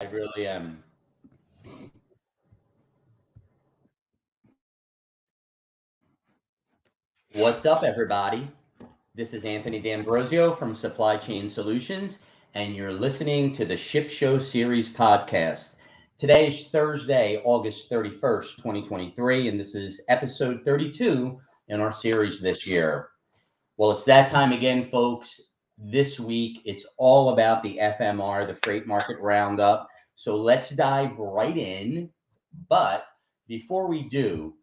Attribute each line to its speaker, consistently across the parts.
Speaker 1: I really am. What's up, everybody? This is Anthony D'Ambrosio from Supply Chain Solutions, and you're listening to the Ship Show Series podcast. Today is Thursday, August 31st, 2023, and this is episode 32 in our series this year. Well, it's that time again, folks. This week, it's all about the FMR, the Freight Market Roundup. So let's dive right in. But before we do,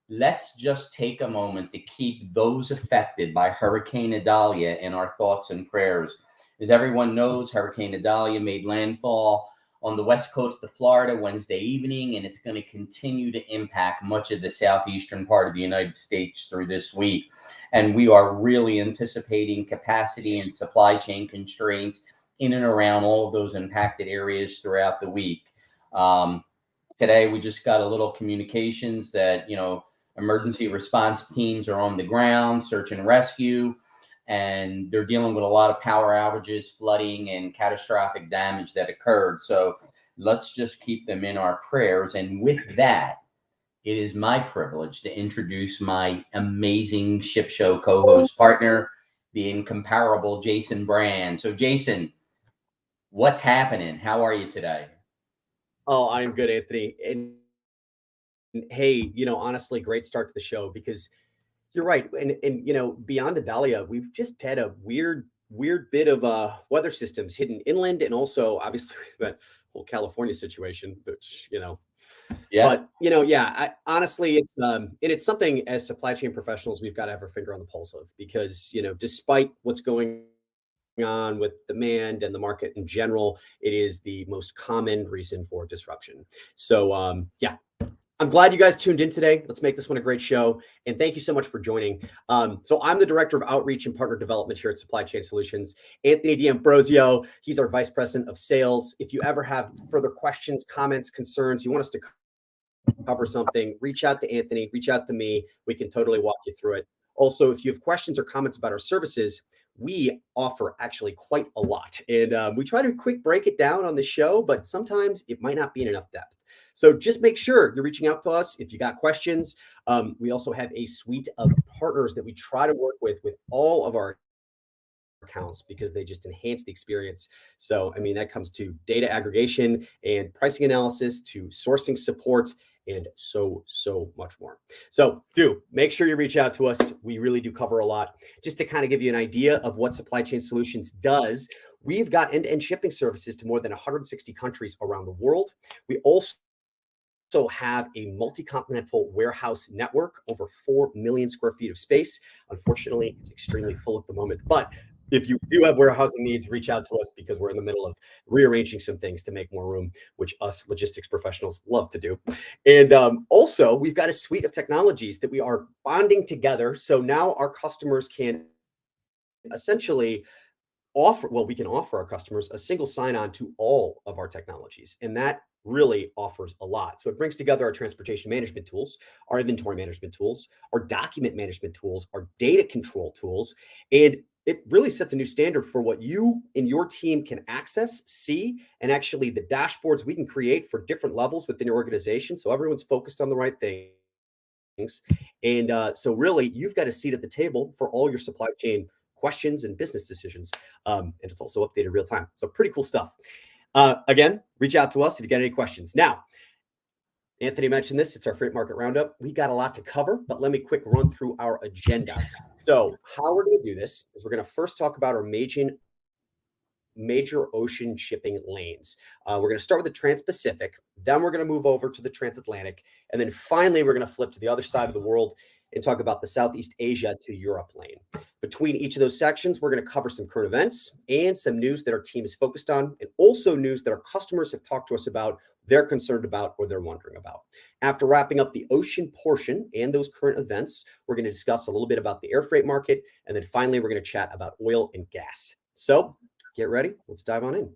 Speaker 1: let's just take a moment to keep those affected by Hurricane Idalia in our thoughts and prayers. As everyone knows, Hurricane Idalia made landfall on the west coast of Florida Wednesday evening, and it's going to continue to impact much of the southeastern part of the United States through this week. And we are really anticipating capacity and supply chain constraints in and around all of those impacted areas throughout the week. Today, we just got a little communications that, emergency response teams are on the ground, search and rescue, and they're dealing with a lot of power outages, flooding, and catastrophic damage that occurred. So let's just keep them in our prayers. And with that, it is my privilege to introduce my amazing Ship Show co-host partner, the incomparable Jason Brand. So, Jason, what's happening? How are you today?
Speaker 2: Oh, I'm good, Anthony. And hey, honestly, great start to the show because you're right. And beyond Adalia, we've just had a weird bit of weather systems hidden inland and also obviously that whole California situation, which.
Speaker 1: Yeah.
Speaker 2: But yeah, honestly, it's something as supply chain professionals we've got to have our finger on the pulse of because despite what's going on with demand and the market in general, it is the most common reason for disruption. So yeah, I'm glad you guys tuned in today. Let's make this one a great show. And thank you so much for joining. So I'm the Director of Outreach and Partner Development here at Supply Chain Solutions. Anthony D'Ambrosio, he's our Vice President of Sales. If you ever have further questions, comments, concerns, you want us to cover something, reach out to Anthony, reach out to me. We can totally walk you through it. Also, if you have questions or comments about our services, we offer actually quite a lot. And we try to quick break it down on the show, but sometimes it might not be in enough depth. So just make sure you're reaching out to us if you got questions. We also have a suite of partners that we try to work with all of our accounts because they just enhance the experience. So, I mean, that comes to data aggregation and pricing analysis to sourcing support and so much more. So do make sure you reach out to us. We really do cover a lot. Just to kind of give you an idea of what Supply Chain Solutions does, we've got end-to-end shipping services to more than 160 countries around the world. We also have a multi-continental warehouse network, over 4 million square feet of space. Unfortunately, it's extremely full at the moment, but if you do have warehousing needs, reach out to us because we're in the middle of rearranging some things to make more room, which us logistics professionals love to do. And also, we've got a suite of technologies that we are bonding together. So now our customers can essentially we can offer our customers a single sign-on to all of our technologies. And that really offers a lot. So it brings together our transportation management tools, our inventory management tools, our document management tools, our data control tools, and it really sets a new standard for what you and your team can access, see, and actually the dashboards we can create for different levels within your organization. So everyone's focused on the right things. And so really, you've got a seat at the table for all your supply chain questions and business decisions. And it's also updated real time. So pretty cool stuff. Again, reach out to us if you got any questions. Now, Anthony mentioned this. It's our Freight Market Roundup. We got a lot to cover, but let me quick run through our agenda. So how we're going to do this is we're going to first talk about our major ocean shipping lanes. We're going to start with the Trans-Pacific, then we're going to move over to the Transatlantic, and then finally we're going to flip to the other side of the world and talk about the Southeast Asia to Europe lane. Between each of those sections, we're going to cover some current events and some news that our team is focused on, and also news that our customers have talked to us about, they're concerned about, or they're wondering about. After wrapping up the ocean portion and those current events, we're going to discuss a little bit about the air freight market, and then finally we're going to chat about oil and gas. So get ready. Let's dive on in.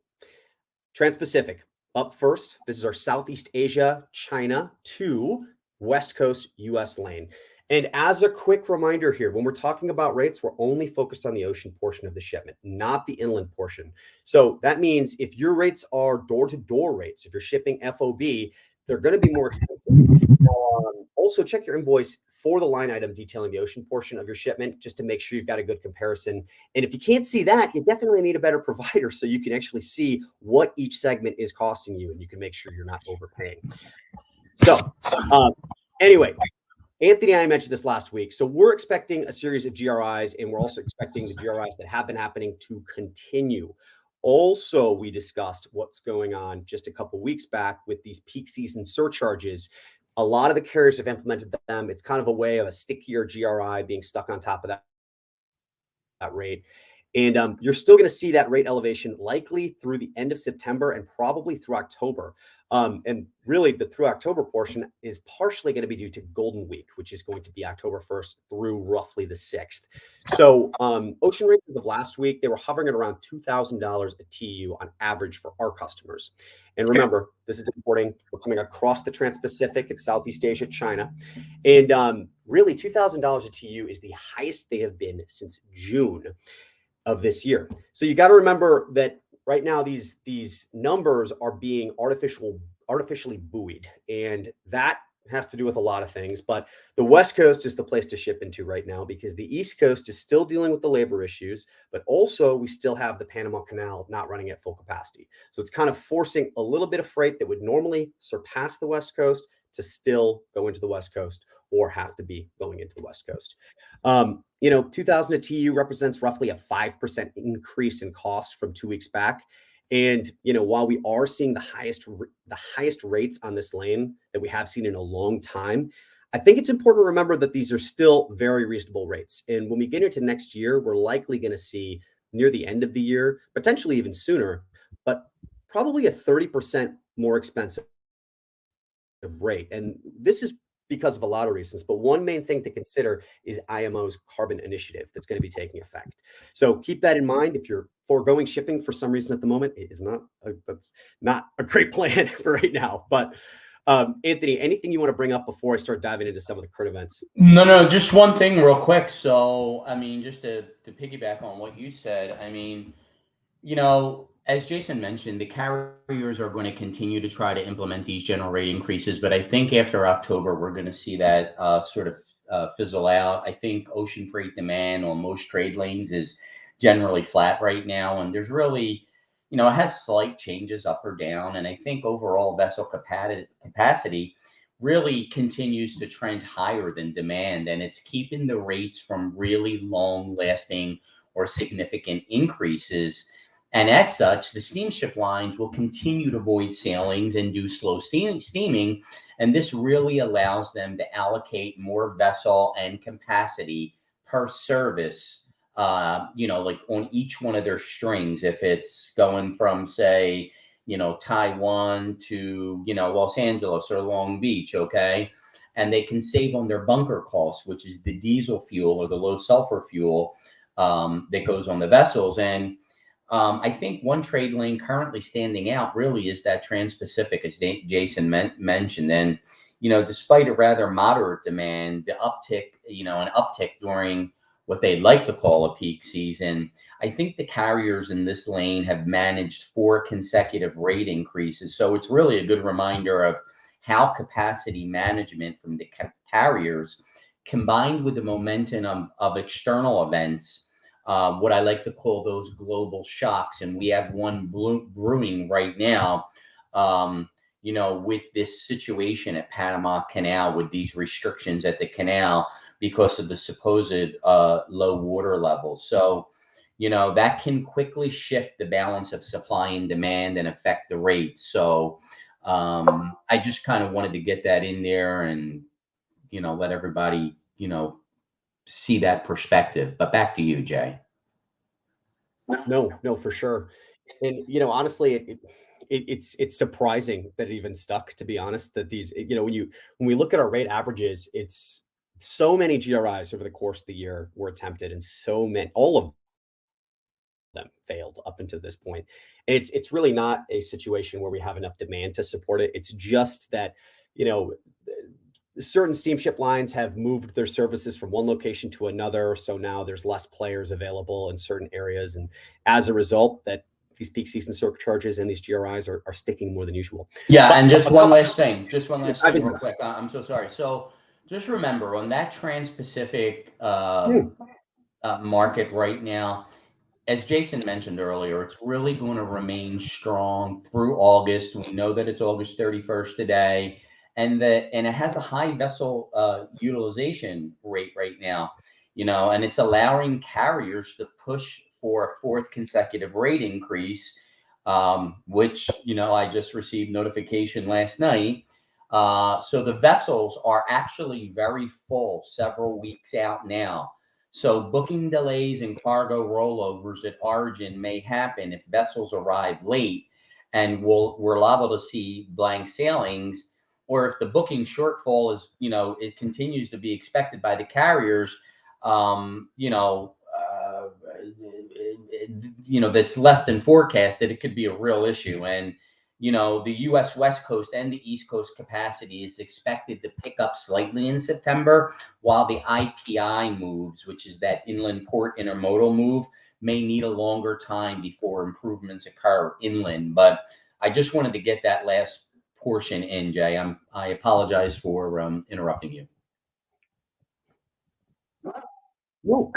Speaker 2: Trans-Pacific. Up first, this is our Southeast Asia, China to West Coast US lane. And as a quick reminder here, when we're talking about rates, we're only focused on the ocean portion of the shipment, not the inland portion. So that means if your rates are door-to-door rates, if you're shipping FOB, they're going to be more expensive. Also, check your invoice for the line item detailing the ocean portion of your shipment, just to make sure you've got a good comparison. And if you can't see that, you definitely need a better provider so you can actually see what each segment is costing you, and you can make sure you're not overpaying. So anyway, Anthony and I mentioned this last week. So we're expecting a series of GRIs, and we're also expecting the GRIs that have been happening to continue. Also, we discussed what's going on just a couple weeks back with these peak season surcharges. A lot of the carriers have implemented them. It's kind of a way of a stickier GRI being stuck on top of that rate. And you're still going to see that rate elevation likely through the end of September and probably through October. And really, the through October portion is partially going to be due to Golden Week, which is going to be October 1st through roughly the 6th. So ocean rates of last week, they were hovering at around $2,000 a TEU on average for our customers. And remember, this is importing. We're coming across the Trans-Pacific and Southeast Asia, China. And really, $2,000 a TEU is the highest they have been since June of this year. So you got to remember that right now these numbers are being artificially buoyed, and that has to do with a lot of things. But the West Coast is the place to ship into right now because the East Coast is still dealing with the labor issues, but also we still have the Panama Canal not running at full capacity. So it's kind of forcing a little bit of freight that would normally surpass the West Coast to still go into the West Coast or have to be going into the West Coast. 2,000 a TU represents roughly a 5% increase in cost from 2 weeks back. And while we are seeing the highest rates on this lane that we have seen in a long time, I think it's important to remember that these are still very reasonable rates. And when we get into next year, we're likely going to see near the end of the year, potentially even sooner, but probably a 30% more expensive rate. And this is because of a lot of reasons, but one main thing to consider is IMO's carbon initiative that's going to be taking effect. So keep that in mind. If you're foregoing shipping for some reason at the moment, that's not a great plan for right now. But Anthony, anything you want to bring up before I start diving into some of the current events?
Speaker 1: No, just one thing real quick. So, just to piggyback on what you said, as Jason mentioned, the carriers are going to continue to try to implement these general rate increases, but I think after October, we're going to see that sort of fizzle out. I think ocean freight demand on most trade lanes is generally flat right now, and there's really, it has slight changes up or down, and I think overall vessel capacity really continues to trend higher than demand, and it's keeping the rates from really long-lasting or significant increases. And as such, the steamship lines will continue to avoid sailings and do slow steaming. And this really allows them to allocate more vessel and capacity per service, like on each one of their strings. If it's going from, say, Taiwan to, Los Angeles or Long Beach, okay? And they can save on their bunker costs, which is the diesel fuel or the low sulfur fuel that goes on the vessels. And I think one trade lane currently standing out really is that Trans-Pacific, as Jason mentioned. And, despite a rather moderate demand, the uptick, an uptick during what they'd like to call a peak season, I think the carriers in this lane have managed 4 consecutive rate increases. So it's really a good reminder of how capacity management from the carriers combined with the momentum of external events, what I like to call those global shocks. And we have one brewing right now, with this situation at Panama Canal, with these restrictions at the canal because of the supposed low water levels. So, that can quickly shift the balance of supply and demand and affect the rate. So I just kind of wanted to get that in there and, let everybody, see that perspective. But back to you, Jay.
Speaker 2: No, for sure. And honestly, it's surprising that it even stuck. To be honest, that these when we look at our rate averages, it's so many GRIs over the course of the year were attempted, and all of them failed up until this point. And it's really not a situation where we have enough demand to support it. It's just that certain steamship lines have moved their services from one location to another. So now there's less players available in certain areas. And as a result, that these peak season surcharges and these GRIs are sticking more than usual.
Speaker 1: Yeah,
Speaker 2: But
Speaker 1: and just
Speaker 2: a
Speaker 1: one
Speaker 2: couple,
Speaker 1: last thing,
Speaker 2: I've been,
Speaker 1: real quick. I'm so sorry. So just remember on that Trans-Pacific
Speaker 2: hmm,
Speaker 1: market right now, as Jason mentioned earlier, it's really going to remain strong through August. We know that it's August 31st today, and it has a high vessel utilization rate right now. And it's allowing carriers to push for a fourth consecutive rate increase, which I just received notification last night. So the vessels are actually very full, several weeks out now. So booking delays and cargo rollovers at origin may happen if vessels arrive late, and we're liable to see blank sailings, or if the booking shortfall is, it continues to be expected by the carriers, um, you know, uh, that's less than forecasted, it could be a real issue. And the U.S. West Coast and the East Coast capacity is expected to pick up slightly in September, while the IPI moves, which is that inland port intermodal move, may need a longer time before improvements occur inland. But I just wanted to get that last portion in, Jay. I apologize for interrupting you.
Speaker 2: no,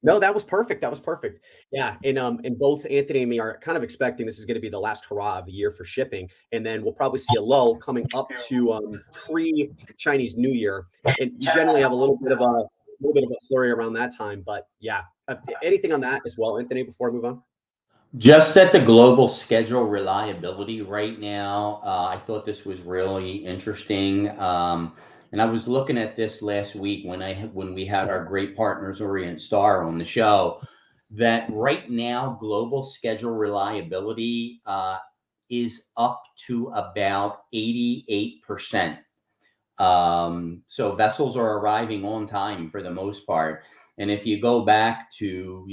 Speaker 2: no, that was perfect. That was perfect. Yeah, and both Anthony and me are kind of expecting this is going to be the last hurrah of the year for shipping, and then we'll probably see a lull coming up to pre-Chinese New Year, and you generally have a little bit of a flurry around that time. But yeah, anything on that as well, Anthony? Before I move on.
Speaker 1: Just at the global schedule reliability right now, I thought this was really interesting. And I was looking at this last week when we had our great partners Orient Star on the show. That right now, global schedule reliability is up to about 88%. So vessels are arriving on time for the most part. And if you go back to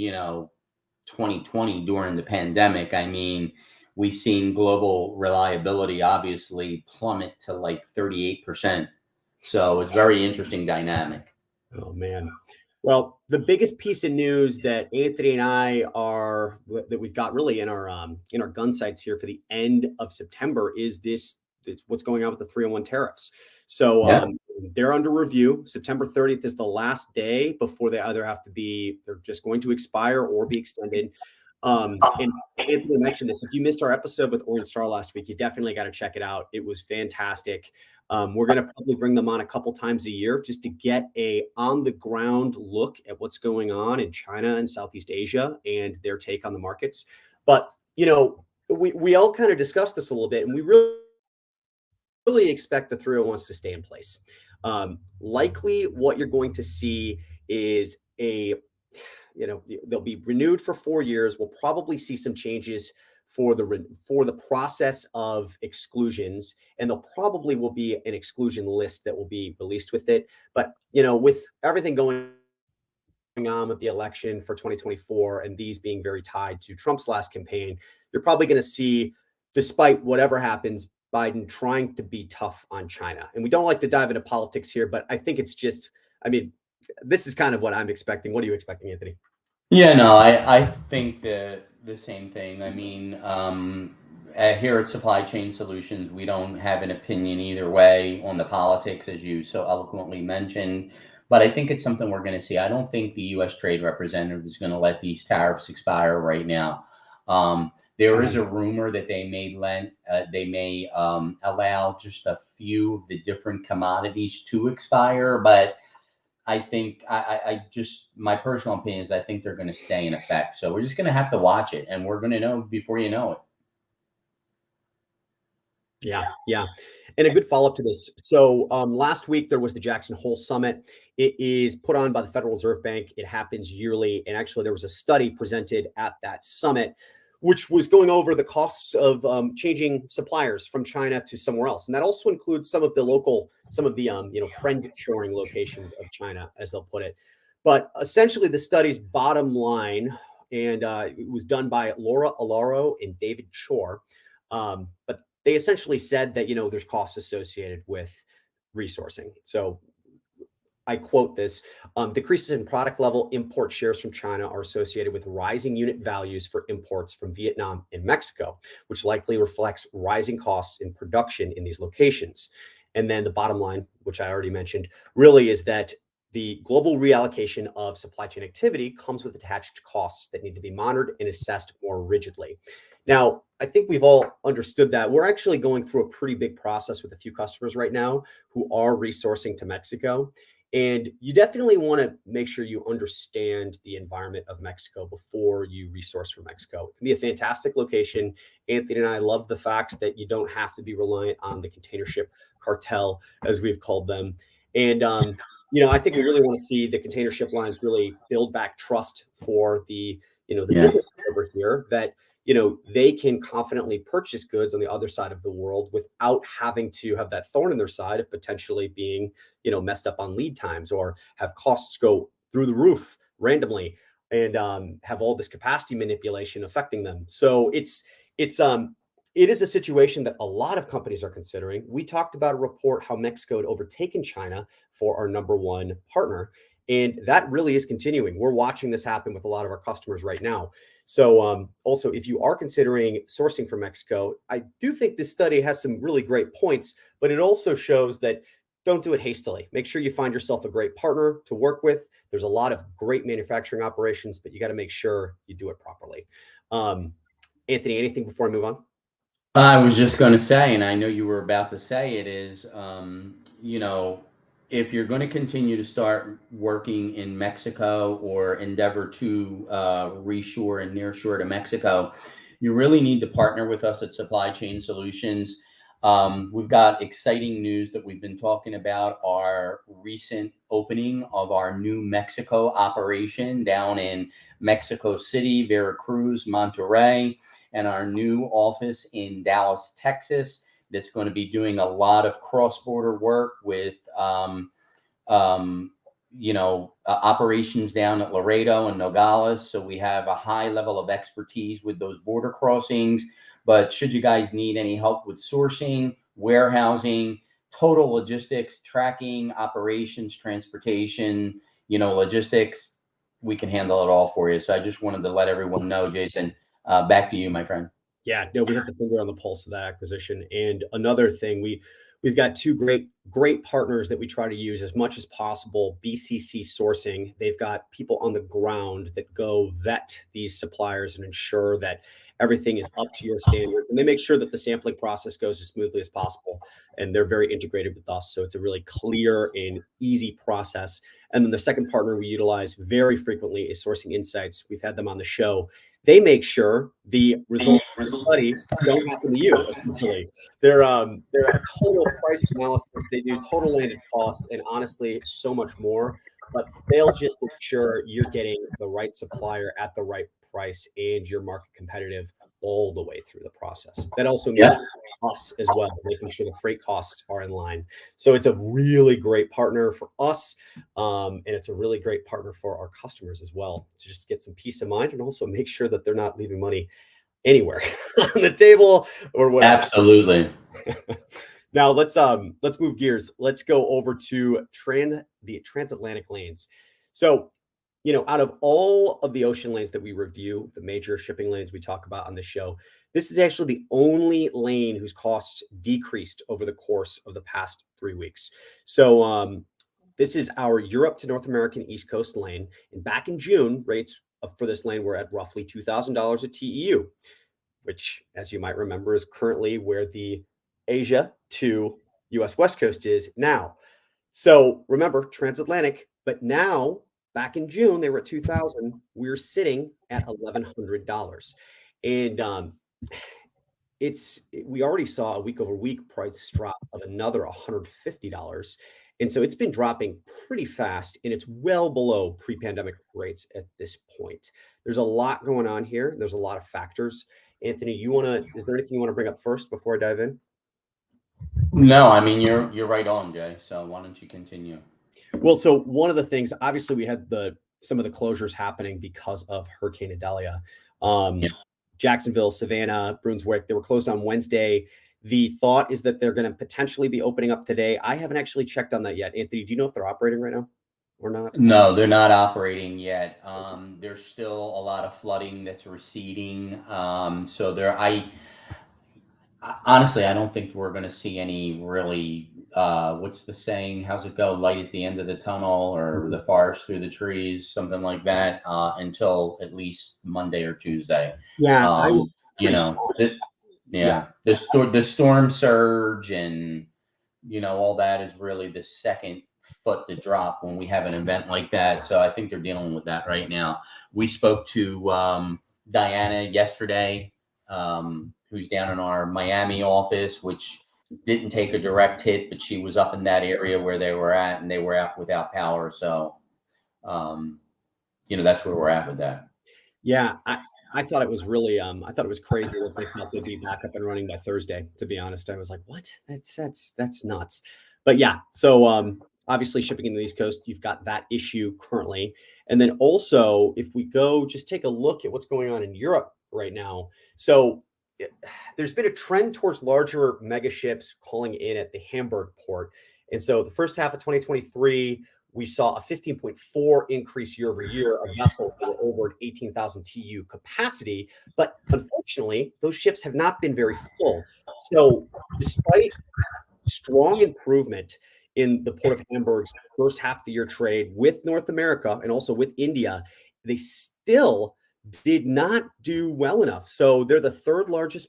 Speaker 1: 2020 during the pandemic, I mean, we've seen global reliability obviously plummet to like 38%. So it's very interesting dynamic.
Speaker 2: Oh man. Well, the biggest piece of news that Anthony and I are that we've got really in our gun sights here for the end of September is this it's what's going on with the 301 tariffs. So
Speaker 1: Yeah.
Speaker 2: they're under review. September 30th is the last day before they're just going to expire or be extended. And Anthony mentioned this. If you missed our episode with Orange Star last week, you definitely got to check it out. It was fantastic. We're going to probably bring them on a couple times a year just to get a on the ground look at what's going on in China and Southeast Asia and their take on the markets. But we all kind of discussed this a little bit, and we really expect the 301s to stay in place. Likely, what you're going to see is they'll be renewed for 4 years. We'll probably see some changes for the process of exclusions, and there probably will be an exclusion list that will be released with it. But with everything going on with the election for 2024 and these being very tied to Trump's last campaign, you're probably going to see, despite whatever happens, Biden trying to be tough on China. And we don't like to dive into politics here, but I think it's just, I mean, this is kind of what I'm expecting. What are you expecting, Anthony?
Speaker 1: Yeah, no, I think the same thing. I mean, here at Supply Chain Solutions, we don't have an opinion either way on the politics, as you so eloquently mentioned. But I think it's something we're going to see. I don't think the U.S. Trade Representative is going to let these tariffs expire right now. There is a rumor that they may allow just a few of the different commodities to expire, but I think I just my personal opinion is I think they're going to stay in effect. So we're just going to have to watch it, and we're going to know before you know it.
Speaker 2: Yeah, yeah. And a good follow-up to this. So last week there was the Jackson Hole Summit. It is put on by the Federal Reserve Bank. It happens yearly. And actually there was a study presented at that summit, which was going over the costs of changing suppliers from China to somewhere else. And that also includes some of the friend shoring locations of China, as they'll put it. But essentially the study's bottom line, and it was done by Laura Alaro and David Chor. But they essentially said that there's costs associated with resourcing. So I quote this, decreases in product level import shares from China are associated with rising unit values for imports from Vietnam and Mexico, which likely reflects rising costs in production in these locations. And then the bottom line, which I already mentioned, really is that the global reallocation of supply chain activity comes with attached costs that need to be monitored and assessed more rigidly. Now, I think we've all understood that. We're actually going through a pretty big process with a few customers right now who are resourcing to Mexico. And you definitely want to make sure you understand the environment of Mexico before you resource from Mexico. It can be a fantastic location. Anthony and I love the fact that you don't have to be reliant on the container ship cartel, as we've called them. And I think we really want to see the container ship lines really build back trust for the business over here, that they can confidently purchase goods on the other side of the world without having to have that thorn in their side of potentially being, messed up on lead times, or have costs go through the roof randomly, and have all this capacity manipulation affecting them. So it is a situation that a lot of companies are considering. We talked about a report how Mexico had overtaken China for our number one partner. And that really is continuing. We're watching this happen with a lot of our customers right now. So also, if you are considering sourcing from Mexico, I do think this study has some really great points, but it also shows that don't do it hastily. Make sure you find yourself a great partner to work with. There's a lot of great manufacturing operations, but you got to make sure you do it properly. Anthony, anything before I move on?
Speaker 1: I was just going to say, and I know you were about to say it, is, if you're going to continue to start working in Mexico or endeavor to reshore and nearshore to Mexico, you really need to partner with us at Supply Chain Solutions. We've got exciting news that we've been talking about: our recent opening of our new Mexico operation down in Mexico City, Veracruz, Monterrey, and our new office in Dallas, Texas, that's going to be doing a lot of cross-border work with, operations down at Laredo and Nogales. So we have a high level of expertise with those border crossings. But should you guys need any help with sourcing, warehousing, total logistics, tracking, operations, transportation, logistics, we can handle it all for you. So I just wanted to let everyone know, Jason. Back to you, my friend.
Speaker 2: Yeah, no, we hit the finger on the pulse of that acquisition. And another thing, we've got two great partners that we try to use as much as possible. BCC Sourcing, they've got people on the ground that go vet these suppliers and ensure that everything is up to your standards, and they make sure that the sampling process goes as smoothly as possible. And they're very integrated with us, so it's a really clear and easy process. And then the second partner we utilize very frequently is Sourcing Insights. We've had them on the show. They make sure the results of the study don't happen to you, essentially. They're total price analysis. They do total landed cost, and honestly, so much more. But they'll just ensure you're getting the right supplier at the right price and you're market competitive all the way through the process. That also means us as well, making sure the freight costs are in line. So it's a really great partner for us, and it's a really great partner for our customers as well, to just get some peace of mind and also make sure that they're not leaving money anywhere on the table or whatever.
Speaker 1: Absolutely.
Speaker 2: Now let's move gears. Let's go over to the transatlantic lanes. So, out of all of the ocean lanes that we review, the major shipping lanes we talk about on the show, this is actually the only lane whose costs decreased over the course of the past 3 weeks. So this is our Europe to North American East Coast lane. And back in June, rates for this lane were at roughly $2,000 a TEU, which, as you might remember, is currently where the Asia to US West Coast is now. So remember, transatlantic, but now back in June, they were at 2,000. We're sitting at $1,100. And we already saw a week over week price drop of another $150. And so it's been dropping pretty fast, and it's well below pre-pandemic rates at this point. There's a lot going on here. There's a lot of factors. Anthony, is there anything you want to bring up first before I dive in?
Speaker 1: No, I mean, you're right on, Jay. So why don't you continue?
Speaker 2: Well, so one of the things, obviously, we had some of the closures happening because of Hurricane Idalia. Jacksonville, Savannah, Brunswick, they were closed on Wednesday. The thought is that they're going to potentially be opening up today. I haven't actually checked on that yet. Anthony, do you know if they're operating right now or not?
Speaker 1: No, they're not operating yet. There's still a lot of flooding that's receding. So honestly, I don't think we're going to see any really, what's the saying? How's it go? Light at the end of the tunnel or the forest through the trees, something like that, until at least Monday or Tuesday.
Speaker 2: Yeah, I was
Speaker 1: You
Speaker 2: pretty
Speaker 1: know,
Speaker 2: shocked.
Speaker 1: yeah, the storm surge and, all that is really the second foot to drop when we have an event like that. So I think they're dealing with that right now. We spoke to Diana yesterday, who's down in our Miami office, which didn't take a direct hit, but she was up in that area where they were at, and they were out without power. So, that's where we're at with that.
Speaker 2: Yeah, I thought it was really I thought it was crazy that they thought they'd be back up and running by Thursday. To be honest, I was like, what? That's nuts. But yeah, so obviously shipping in the East Coast, you've got that issue currently, and then also if we go just take a look at what's going on in Europe right now. So there's been a trend towards larger mega ships calling in at the Hamburg port, and so the first half of 2023. We saw a 15.4 increase year over year of vessels that were over 18,000 TU capacity. But unfortunately, those ships have not been very full. So despite strong improvement in the Port of Hamburg's first half of the year trade with North America and also with India, they still did not do well enough. So they're the third largest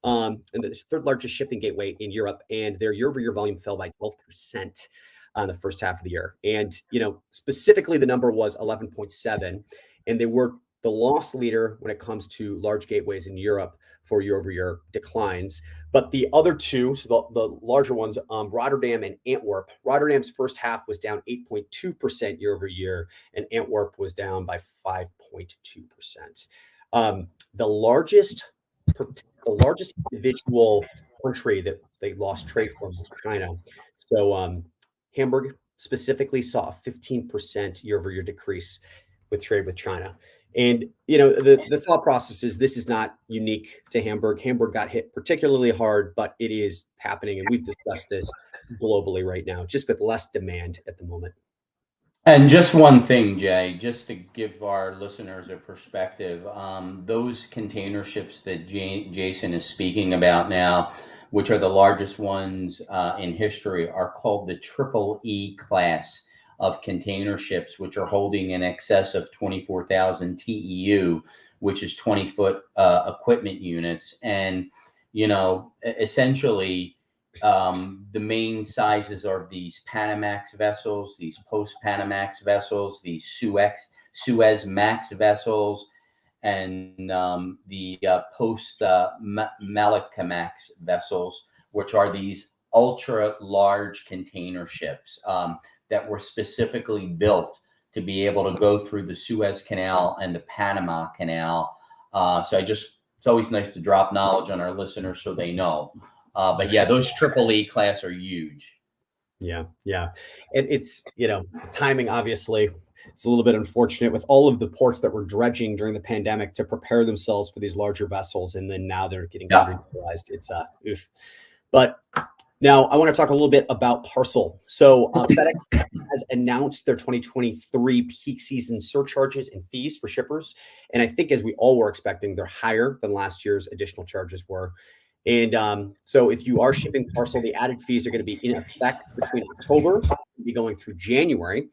Speaker 2: and the third largest shipping gateway in Europe, and their year-over-year volume fell by 12% on the first half of the year. And specifically, the number was 11.7, and they were the loss leader when it comes to large gateways in Europe for year-over-year declines. But the other two, so the larger ones, Rotterdam and Antwerp. Rotterdam's first half was down 8.2% year-over-year, and Antwerp was down by 5.2%. The largest individual country that they lost trade from was China. So Hamburg specifically saw a 15% year-over-year decrease with trade with China. And the thought process is this is not unique to Hamburg. Hamburg got hit particularly hard, but it is happening, and we've discussed this globally right now, just with less demand at the moment.
Speaker 1: And just one thing, Jay, just to give our listeners a perspective, those container ships that Jason is speaking about now, which are the largest ones in history, are called the Triple E class of container ships, which are holding in excess of 24,000 TEU, which is 20-foot equipment units. And, essentially, the main sizes are these Panamax vessels, these post-Panamax vessels, these Suez Max vessels, and the post-Malacamax vessels, which are these ultra large container ships that were specifically built to be able to go through the Suez Canal and the Panama Canal. So it's always nice to drop knowledge on our listeners so they know. But yeah, those Triple E class are huge.
Speaker 2: Yeah. And it's, timing, obviously, it's a little bit unfortunate with all of the ports that were dredging during the pandemic to prepare themselves for these larger vessels. And then now they're getting underutilized. It's oof. But now I want to talk a little bit about parcel. So FedEx has announced their 2023 peak season surcharges and fees for shippers. And I think, as we all were expecting, they're higher than last year's additional charges were. And so if you are shipping parcel, the added fees are going to be in effect between October, be going through January.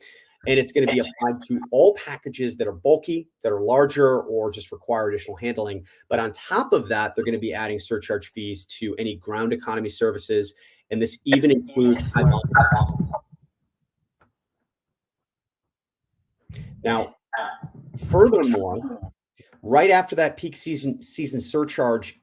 Speaker 2: And it's going to be applied to all packages that are bulky, that are larger, or just require additional handling. But on top of that, they're going to be adding surcharge fees to any ground economy services. And this even includes high volume. Now, furthermore, right after that peak season surcharge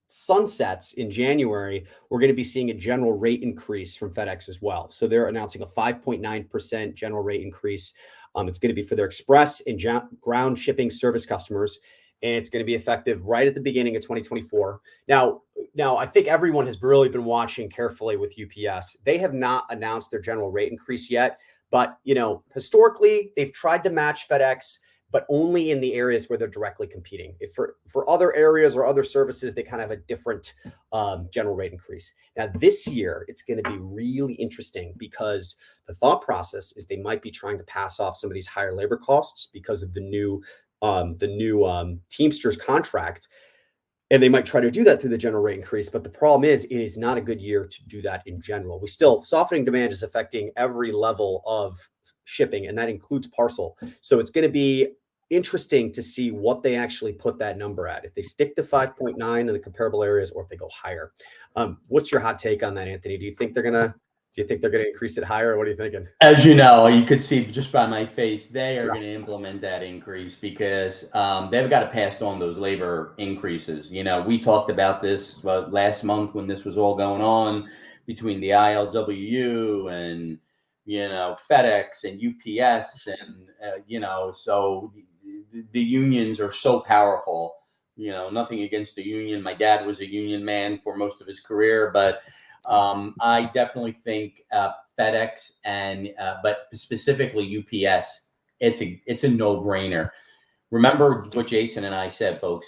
Speaker 2: sunsets in January, we're going to be seeing a general rate increase from FedEx as well. So they're announcing a 5.9% general rate increase. It's going to be for their express and ground shipping service customers, and it's going to be effective right at the beginning of 2024. Now, I think everyone has really been watching carefully with UPS. They have not announced their general rate increase yet, but historically they've tried to match FedEx. but only in the areas where they're directly competing. If for other areas or other services, they kind of have a different general rate increase. Now, this year, it's going to be really interesting because the thought process is they might be trying to pass off some of these higher labor costs because of the new Teamsters contract. And they might try to do that through the general rate increase. But the problem is, it is not a good year to do that in general. Softening demand is affecting every level of shipping, and that includes parcel. So it's going to be interesting to see what they actually put that number at. If they stick to 5.9 in the comparable areas, or if they go higher. What's your hot take on that, Anthony? Do you think they're gonna increase it higher, or what are you thinking?
Speaker 1: As you know, you could see just by my face, they are going to implement that increase because they've got to pass on those labor increases. We talked about this last month when this was all going on between the ILWU and, FedEx and UPS. And, so the unions are so powerful. Nothing against the union. My dad was a union man for most of his career, but I definitely think FedEx but specifically UPS, it's a no-brainer. Remember what Jason and I said, folks.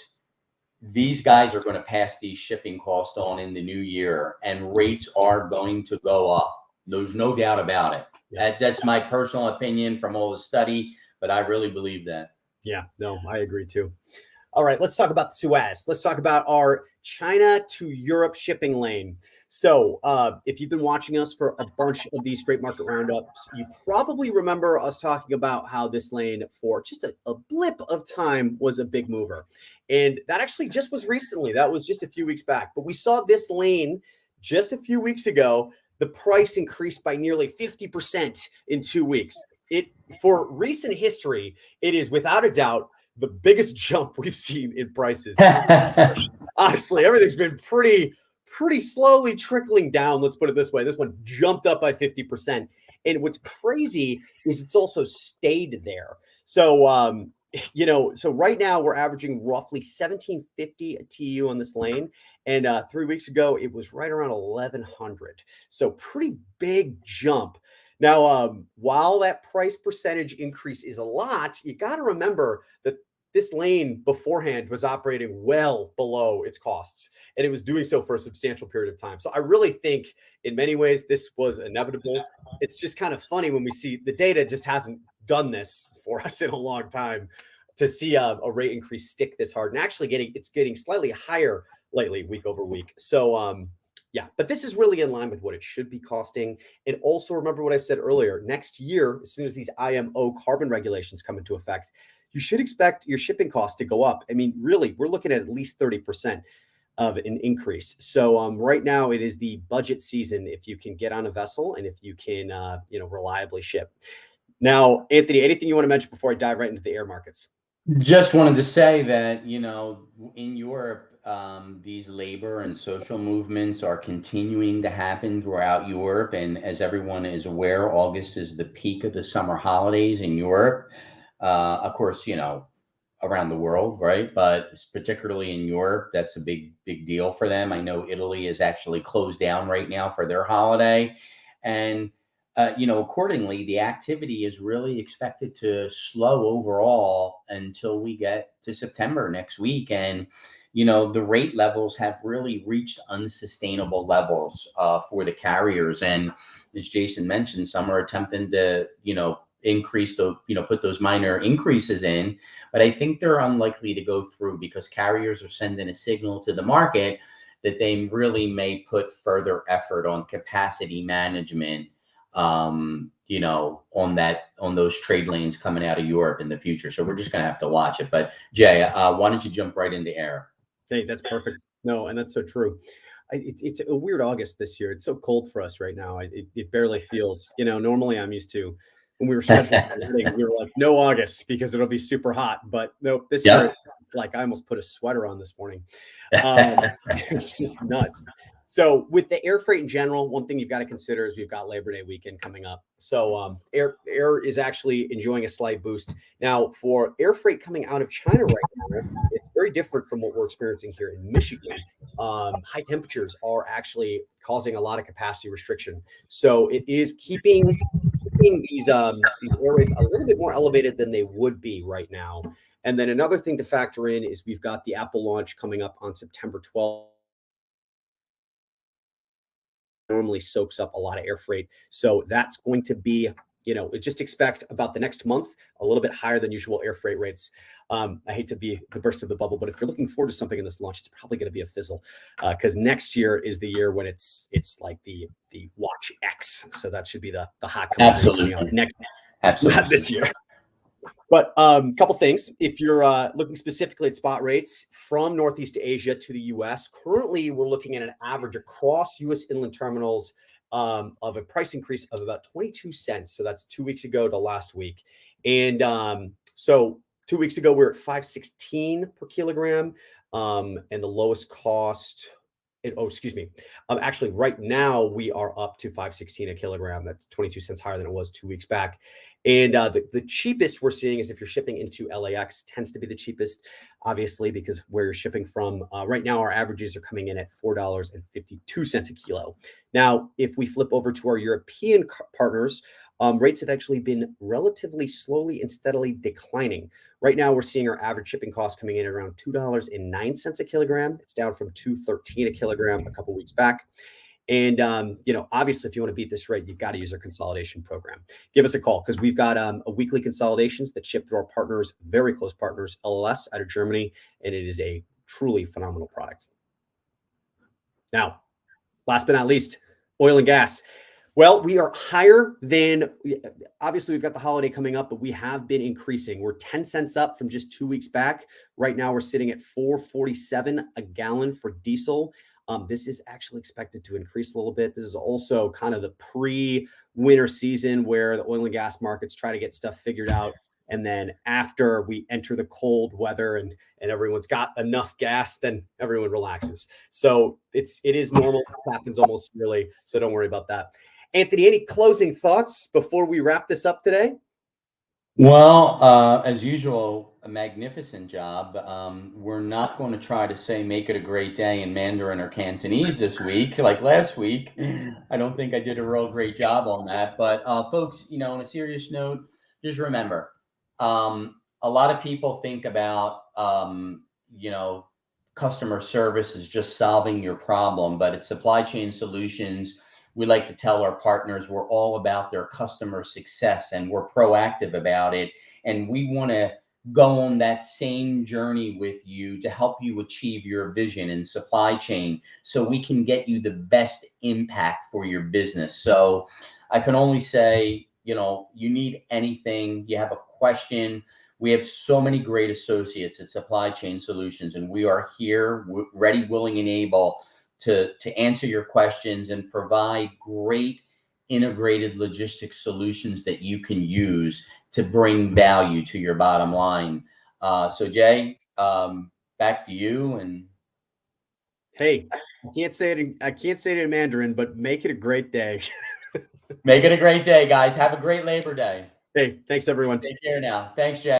Speaker 1: These guys are going to pass these shipping costs on in the new year, and rates are going to go up. There's no doubt about it. Yeah. That's my personal opinion from all the study, but I really believe that.
Speaker 2: Yeah, no, I agree too. All right, let's talk about the Suez. Let's talk about our China to Europe shipping lane. So if you've been watching us for a bunch of these freight market roundups, you probably remember us talking about how this lane for just a blip of time was a big mover. And that actually just was recently. That was just a few weeks back. But we saw this lane just a few weeks ago. The price increased by nearly 50% in 2 weeks. For recent history, it is without a doubt the biggest jump we've seen in prices. Honestly, everything's been pretty slowly trickling down. Let's put it this way. This one jumped up by 50%. And what's crazy is it's also stayed there. So, so right now we're averaging roughly 1750 a TU on this lane. And 3 weeks ago, it was right around 1100. So pretty big jump. Now, while that price percentage increase is a lot, you got to remember that this lane beforehand was operating well below its costs, and it was doing so for a substantial period of time. So I really think in many ways this was inevitable. It's just kind of funny when we see the data just hasn't done this for us in a long time to see a rate increase stick this hard, and actually it's getting slightly higher lately week over week. So yeah, but this is really in line with what it should be costing. And also remember what I said earlier, next year, as soon as these IMO carbon regulations come into effect, you should expect your shipping costs to go up. I mean, really, we're looking at least 30% of an increase. So right now it is the budget season if you can get on a vessel and if you can, reliably ship. Now, Anthony, anything you want to mention before I dive right into the air markets?
Speaker 1: Just wanted to say that, in Europe, these labor and social movements are continuing to happen throughout Europe. And as everyone is aware, August is the peak of the summer holidays in Europe. Of course, around the world, right? But particularly in Europe, that's a big deal for them. I know Italy is actually closed down right now for their holiday. And accordingly, the activity is really expected to slow overall until we get to September next week. And, the rate levels have really reached unsustainable levels for the carriers. And as Jason mentioned, some are attempting to, increase the, put those minor increases in. But I think they're unlikely to go through because carriers are sending a signal to the market that they really may put further effort on capacity management on those trade lanes coming out of Europe in the future. So we're just going to have to watch it. But Jay, why don't you jump right into air?
Speaker 2: Hey, that's perfect. No, and that's so true. It's a weird August this year. It's so cold for us right now. It barely feels, normally I'm used to when we were scheduled, we were like, no August because it'll be super hot. But nope, this year it's like I almost put a sweater on this morning. It's just nuts. So with the air freight in general, one thing you've got to consider is we've got Labor Day weekend coming up. So air is actually enjoying a slight boost. Now for air freight coming out of China right now, it's very different from what we're experiencing here in Michigan. High temperatures are actually causing a lot of capacity restriction. So it is keeping keeping these air rates a little bit more elevated than they would be right now. And then another thing to factor in is we've got the Apple launch coming up on September 12th. Normally soaks up a lot of air freight. So that's going to be, just expect about the next month, a little bit higher than usual air freight rates. I hate to be the burst of the bubble, but if you're looking forward to something in this launch, it's probably going to be a fizzle because next year is the year when it's like the Watch X. So that should be the hot coming out next year.
Speaker 1: Absolutely.
Speaker 2: Not this year. But a couple things. If you're looking specifically at spot rates from Northeast Asia to the U.S., currently we're looking at an average across U.S. inland terminals of a price increase of about 22 cents. So that's 2 weeks ago to last week. And so 2 weeks ago, we were at $5.16 per kilogram. And the lowest cost, actually, right now we are up to $5.16 a kilogram. That's 22 cents higher than it was 2 weeks back. And the cheapest we're seeing is if you're shipping into LAX, tends to be the cheapest, obviously, because where you're shipping from. Right now, our averages are coming in at $4.52 a kilo. Now, if we flip over to our European partners, rates have actually been relatively slowly and steadily declining. Right now, we're seeing our average shipping cost coming in at around $2.09 a kilogram. It's down from $2.13 a kilogram a couple weeks back. And, obviously, if you want to beat this rate, you've got to use our consolidation program. Give us a call because we've got a weekly consolidations that ship through our partners, very close partners, LLS out of Germany, and it is a truly phenomenal product. Now, last but not least, oil and gas. Well, we are higher than, obviously, we've got the holiday coming up, but we have been increasing. We're 10 cents up from just 2 weeks back. Right now, we're sitting at $4.47 a gallon for diesel. This is actually expected to increase a little bit. This is also kind of the pre-winter season where the oil and gas markets try to get stuff figured out. And then after we enter the cold weather and everyone's got enough gas, then everyone relaxes. So it is normal. This happens almost yearly. So don't worry about that. Anthony, any closing thoughts before we wrap this up today?
Speaker 1: Well, as usual, a magnificent job. We're not going to try to say make it a great day in Mandarin or Cantonese this week, like last week. I don't think I did a real great job on that. But folks, on a serious note, just remember, a lot of people think about, customer service is just solving your problem, but it's Supply Chain Solutions. We like to tell our partners we're all about their customer success and we're proactive about it. And we want to go on that same journey with you to help you achieve your vision in supply chain so we can get you the best impact for your business. So I can only say, you need anything, you have a question. We have so many great associates at Supply Chain Solutions, and we are here ready, willing, and able to answer your questions and provide great integrated logistics solutions that you can use to bring value to your bottom line. So Jay, back to you. And
Speaker 2: hey, I can't say it in Mandarin, but make it a great day.
Speaker 1: Make it a great day, guys. Have a great Labor Day.
Speaker 2: Hey, thanks everyone.
Speaker 1: Take care now. Thanks, Jay.